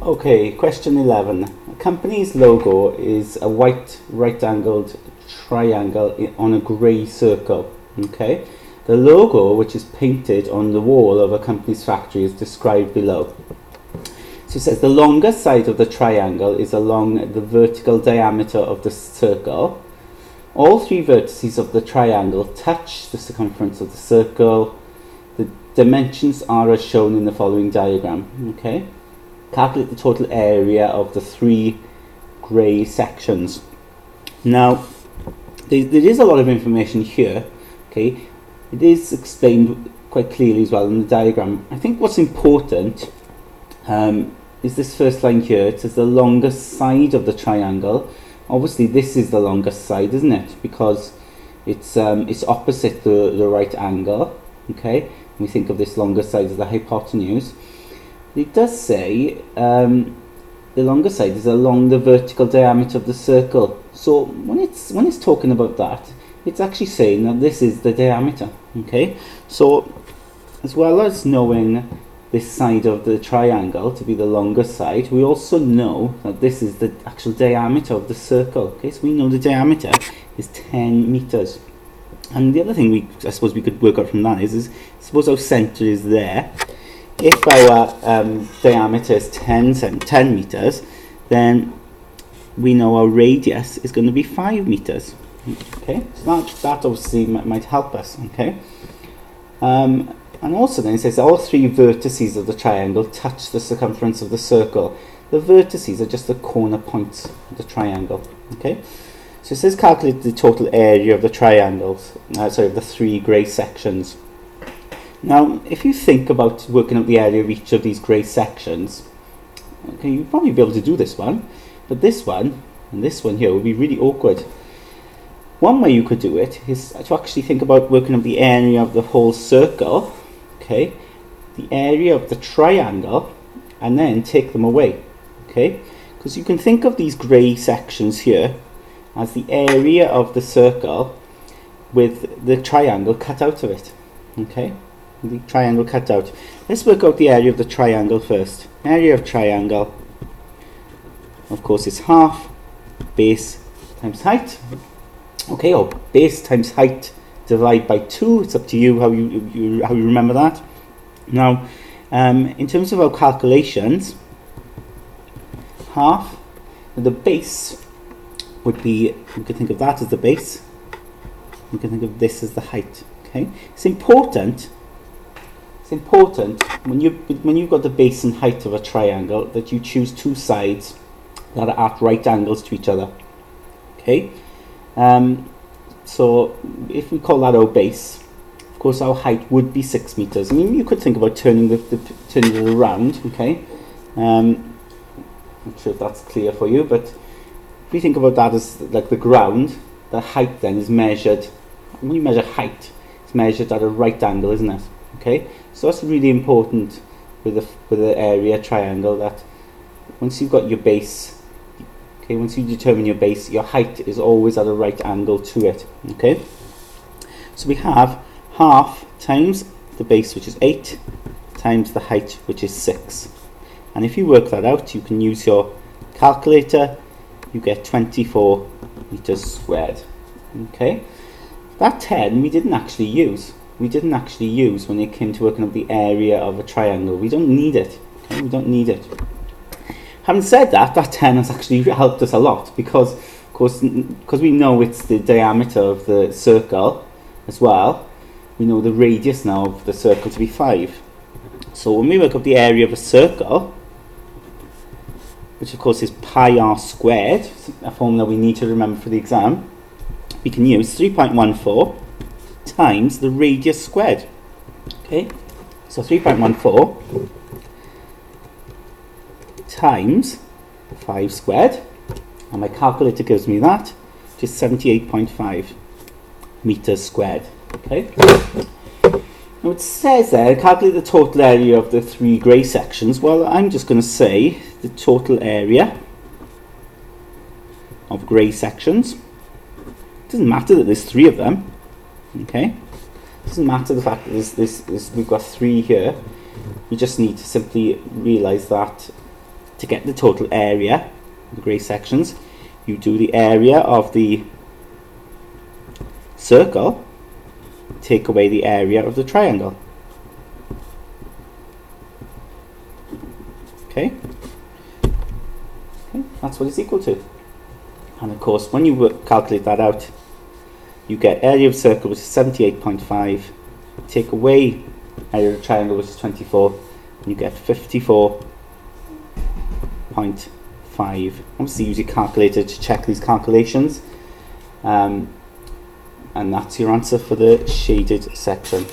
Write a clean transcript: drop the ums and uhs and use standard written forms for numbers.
Okay, question 11. A company's logo is a white right-angled triangle on a grey circle. Okay, the logo, which is painted on the wall of a company's factory, is described below. So it says the longer side of the triangle is along the vertical diameter of the circle. All three vertices of the triangle touch the circumference of the circle. The dimensions are as shown in the following diagram. Okay. Calculate the total area of the three grey sections. Now, there is a lot of information here. Okay, it is explained quite clearly as well in the diagram. I think what's important is this first line here. It says the longest side of the triangle. Obviously, this is the longest side, isn't it? Because it's opposite the right angle. Okay, we think of this longer side as the hypotenuse. It does say the longer side is along the vertical diameter of the circle. So when it's talking about that, it's actually saying that this is the diameter. Okay, so as well as knowing this side of the triangle to be the longer side, we also know that this is the actual diameter of the circle. Okay, so we know the diameter is 10 meters. And the other thing I suppose we could work out from that is suppose our center is there. If our diameter is 10 meters, then we know our radius is going to be 5 meters. Okay, so that obviously might help us. Okay, and also then it says all three vertices of the triangle touch the circumference of the circle. The vertices are just the corner points of the triangle. Okay, so it says calculate the total area of the triangles. Of the three grey sections. Now, if you think about working out the area of each of these grey sections, okay, you'll probably be able to do this one, but this one and this one here would be really awkward. One way you could do it is to actually think about working out the area of the whole circle, okay, the area of the triangle, and then take them away, okay, because you can think of these grey sections here as the area of the circle with the triangle cut out of it, okay. The triangle cut out. Let's work out the area of the triangle first. Area of triangle, of course, is half base times height. Okay, or base times height divided by 2. It's up to you how you remember that. Now, in terms of our calculations, half the base would be. We could think of that as the base. We can think of this as the height. Okay, it's important when you've got the base and height of a triangle that you choose two sides that are at right angles to each other. Okay, so if we call that our base, of course our height would be 6 meters. I mean, you could think about turning it around. Okay, not sure if that's clear for you, but if you think about that as like the ground, the height then is measured. When you measure height, it's measured at a right angle, isn't it? Okay, so that's really important with the area triangle, that once you've got your base, okay, once you determine your base, your height is always at a right angle to it. Okay, so we have half times the base, which is 8, times the height, which is 6. And if you work that out, you can use your calculator. You get 24 meters squared. Okay, that 10 we didn't actually use. When it came to working out the area of a triangle. We don't need it. Okay? We don't need it. Having said that, that 10 has actually helped us a lot because we know it's the diameter of the circle as well. We know the radius now of the circle to be 5. So when we work out the area of a circle, which of course is pi r squared, a formula we need to remember for the exam, we can use 3.14 times the radius squared. Okay, so 3.14 times 5 squared, and my calculator gives me that, which is 78.5 meters squared. Okay, now it says there, calculate the total area of the three grey sections. Well, I'm just going to say the total area of grey sections. It doesn't matter that there's 3 of them. Okay, it doesn't matter the fact that we've got 3 here. We just need to simply realise that to get the total area, the grey sections, you do the area of the circle, take away the area of the triangle. Okay, that's what it's equal to. And of course, when you calculate that out, you get area of circle, which is 78.5, take away area of triangle, which is 24, and you get 54.5. Obviously use your calculator to check these calculations, and that's your answer for the shaded section.